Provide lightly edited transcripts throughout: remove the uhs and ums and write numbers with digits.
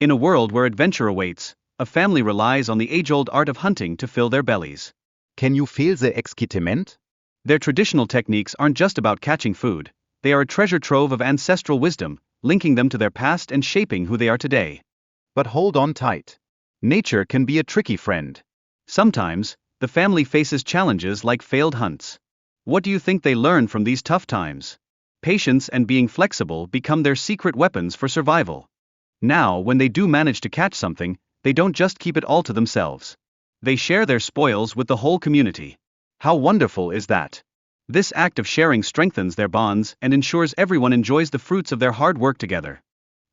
In a world where adventure awaits, a family relies on the age-old art of hunting to fill their bellies. Can you feel the excitement? Their traditional techniques aren't just about catching food, they are a treasure trove of ancestral wisdom, linking them to their past and shaping who they are today. But hold on tight. Nature can be a tricky friend. Sometimes, the family faces challenges like failed hunts. What do you think they learn from these tough times? Patience and being flexible become their secret weapons for survival. Now, when they do manage to catch something, they don't just keep it all to themselves. They share their spoils with the whole community. How wonderful is that? This act of sharing strengthens their bonds and ensures everyone enjoys the fruits of their hard work together.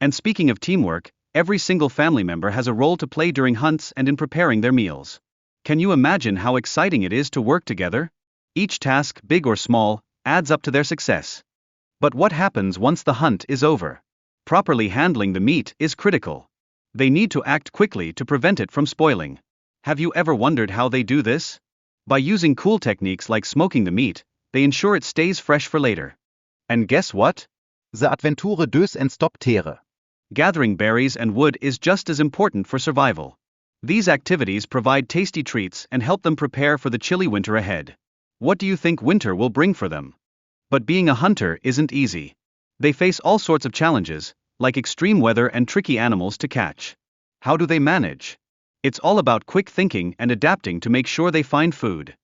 And speaking of teamwork, every single family member has a role to play during hunts and in preparing their meals. Can you imagine how exciting it is to work together? Each task, big or small, adds up to their success. But what happens once the hunt is over? Properly handling the meat is critical. They need to act quickly to prevent it from spoiling. Have you ever wondered how they do this? By using cool techniques like smoking the meat, they ensure it stays fresh for later. And guess what? The Adventure deux en stop terre. Gathering berries and wood is just as important for survival. These activities provide tasty treats and help them prepare for the chilly winter ahead. What do you think winter will bring for them? But being a hunter isn't easy. They face all sorts of challenges, like extreme weather and tricky animals to catch. How do they manage? It's all about quick thinking and adapting to make sure they find food.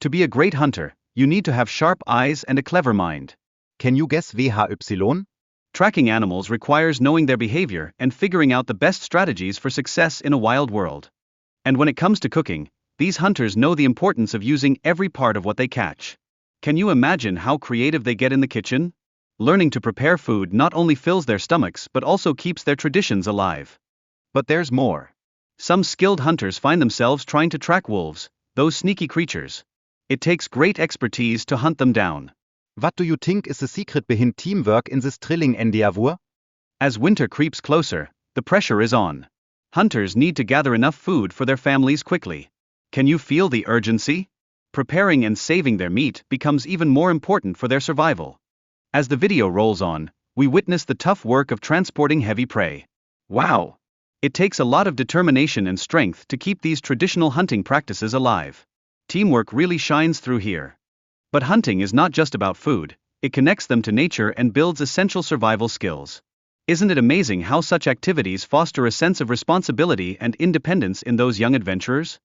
To be a great hunter, you need to have sharp eyes and a clever mind. Can you guess VHY? Tracking animals requires knowing their behavior and figuring out the best strategies for success in a wild world. And when it comes to cooking, these hunters know the importance of using every part of what they catch. Can you imagine how creative they get in the kitchen? Learning to prepare food not only fills their stomachs but also keeps their traditions alive. But there's more. Some skilled hunters find themselves trying to track wolves, those sneaky creatures. It takes great expertise to hunt them down. What do you think is the secret behind teamwork in this thrilling endeavor? As winter creeps closer, the pressure is on. Hunters need to gather enough food for their families quickly. Can you feel the urgency? Preparing and saving their meat becomes even more important for their survival. As the video rolls on, we witness the tough work of transporting heavy prey. Wow! It takes a lot of determination and strength to keep these traditional hunting practices alive. Teamwork really shines through here. But hunting is not just about food, it connects them to nature and builds essential survival skills. Isn't it amazing how such activities foster a sense of responsibility and independence in those young adventurers?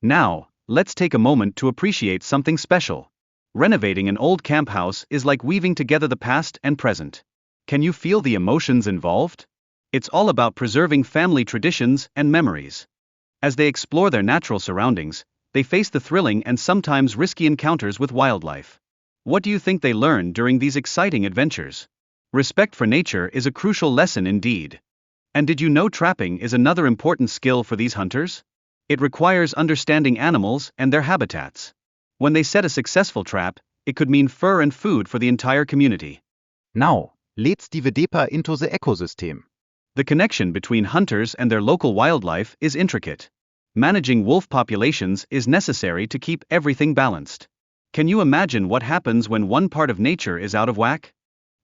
Now, let's take a moment to appreciate something special. Renovating an old camp house is like weaving together the past and present. Can you feel the emotions involved? It's all about preserving family traditions and memories. As they explore their natural surroundings, they face the thrilling and sometimes risky encounters with wildlife. What do you think they learn during these exciting adventures? Respect for nature is a crucial lesson indeed. And did you know trapping is another important skill for these hunters? It requires understanding animals and their habitats. When they set a successful trap, it could mean fur and food for the entire community. Now, let's dive deeper into the ecosystem. The connection between hunters and their local wildlife is intricate. Managing wolf populations is necessary to keep everything balanced. Can you imagine what happens when one part of nature is out of whack?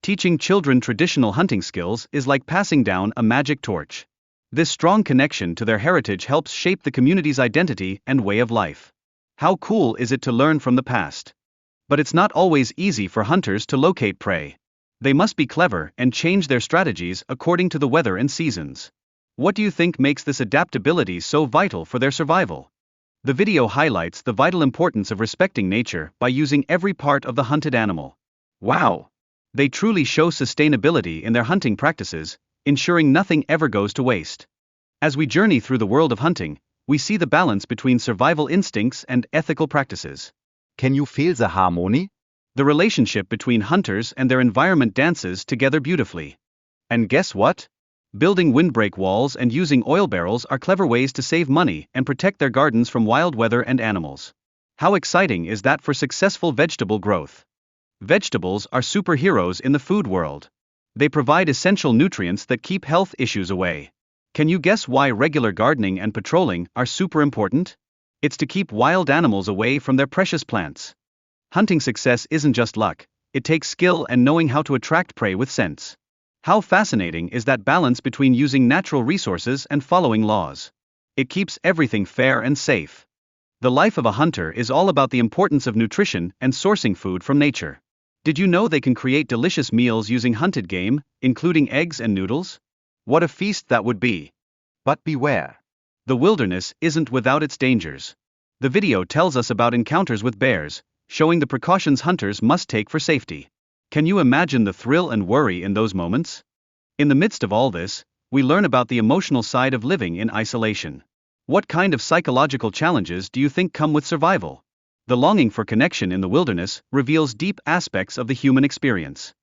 Teaching children traditional hunting skills is like passing down a magic torch. This strong connection to their heritage helps shape the community's identity and way of life. How cool is it to learn from the past? But it's not always easy for hunters to locate prey. They must be clever and change their strategies according to the weather and seasons. What do you think makes this adaptability so vital for their survival? The video highlights the vital importance of respecting nature by using every part of the hunted animal. Wow! They truly show sustainability in their hunting practices, ensuring nothing ever goes to waste. As we journey through the world of hunting, we see the balance between survival instincts and ethical practices. Can you feel the harmony? The relationship between hunters and their environment dances together beautifully. And guess what? Building windbreak walls and using oil barrels are clever ways to save money and protect their gardens from wild weather and animals. How exciting is that for successful vegetable growth? Vegetables are superheroes in the food world. They provide essential nutrients that keep health issues away. Can you guess why regular gardening and patrolling are super important? It's to keep wild animals away from their precious plants. Hunting success isn't just luck, it takes skill and knowing how to attract prey with sense. How fascinating is that balance between using natural resources and following laws? It keeps everything fair and safe. The life of a hunter is all about the importance of nutrition and sourcing food from nature. Did you know they can create delicious meals using hunted game, including eggs and noodles? What a feast that would be! But beware. The wilderness isn't without its dangers. The video tells us about encounters with bears, showing the precautions hunters must take for safety. Can you imagine the thrill and worry in those moments? In the midst of all this, we learn about the emotional side of living in isolation. What kind of psychological challenges do you think come with survival? The longing for connection in the wilderness reveals deep aspects of the human experience.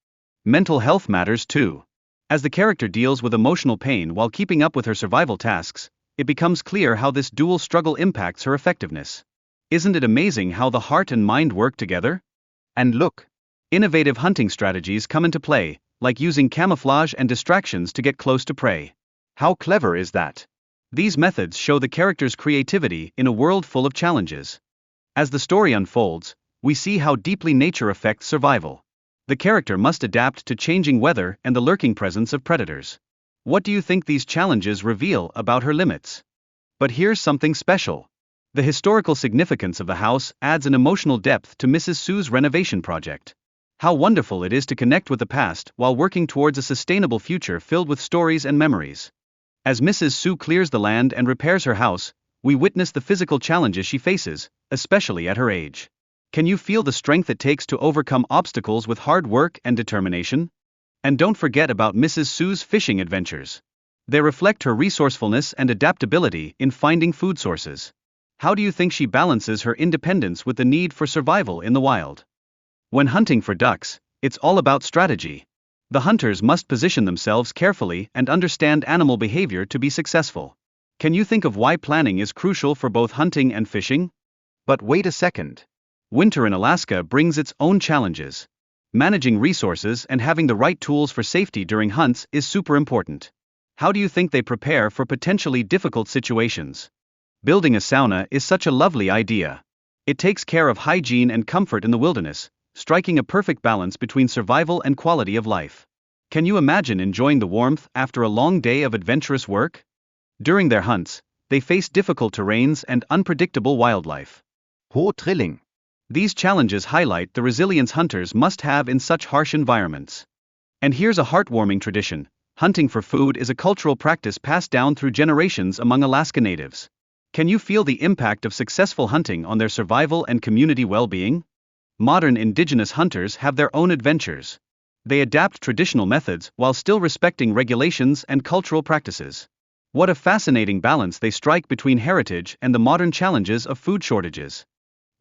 Mental health matters too. As the character deals with emotional pain while keeping up with her survival tasks, it becomes clear how this dual struggle impacts her effectiveness. Isn't it amazing how the heart and mind work together? And look, Innovative hunting strategies come into play, like using camouflage and distractions to get close to prey. How clever is that? These methods show the character's creativity in a world full of challenges. As the story unfolds, we see how deeply nature affects survival. The character must adapt to changing weather and the lurking presence of predators. What do you think these challenges reveal about her limits? But here's something special. The historical significance of the house adds an emotional depth to Mrs. Sue's renovation project. How wonderful it is to connect with the past while working towards a sustainable future filled with stories and memories. As Mrs. Sue clears the land and repairs her house, we witness the physical challenges she faces, especially at her age. Can you feel the strength it takes to overcome obstacles with hard work and determination? And don't forget about Mrs. Sue's fishing adventures. They reflect her resourcefulness and adaptability in finding food sources. How do you think she balances her independence with the need for survival in the wild? When hunting for ducks, it's all about strategy. The hunters must position themselves carefully and understand animal behavior to be successful. Can you think of why planning is crucial for both hunting and fishing? but wait a second. Winter in Alaska brings its own challenges. Managing resources and having the right tools for safety during hunts is super important. How do you think they prepare for potentially difficult situations? Building a sauna is such a lovely idea. It takes care of hygiene and comfort in the wilderness, striking a perfect balance between survival and quality of life. Can you imagine enjoying the warmth after a long day of adventurous work? During their hunts, they face difficult terrains and unpredictable wildlife. Ho Trilling. These challenges highlight the resilience hunters must have in such harsh environments. And here's a heartwarming tradition. Hunting for food is a cultural practice passed down through generations among Alaska natives. Can you feel the impact of successful hunting on their survival and community well-being? Modern indigenous hunters have their own adventures. They adapt traditional methods while still respecting regulations and cultural practices. What a fascinating balance they strike between heritage and the modern challenges of food shortages.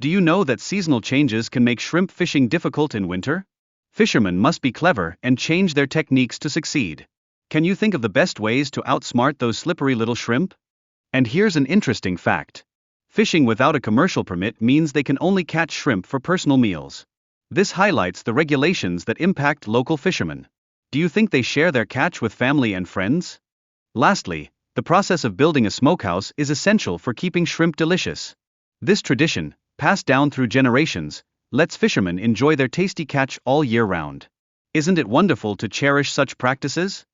Do you know that seasonal changes can make shrimp fishing difficult in winter? Fishermen must be clever and change their techniques to succeed. Can you think of the best ways to outsmart those slippery little shrimp? And here's an interesting fact. Fishing without a commercial permit means they can only catch shrimp for personal meals. This highlights the regulations that impact local fishermen. Do you think they share their catch with family and friends? Lastly, the process of building a smokehouse is essential for keeping shrimp delicious. This tradition, passed down through generations, lets fishermen enjoy their tasty catch all year round. Isn't it wonderful to cherish such practices?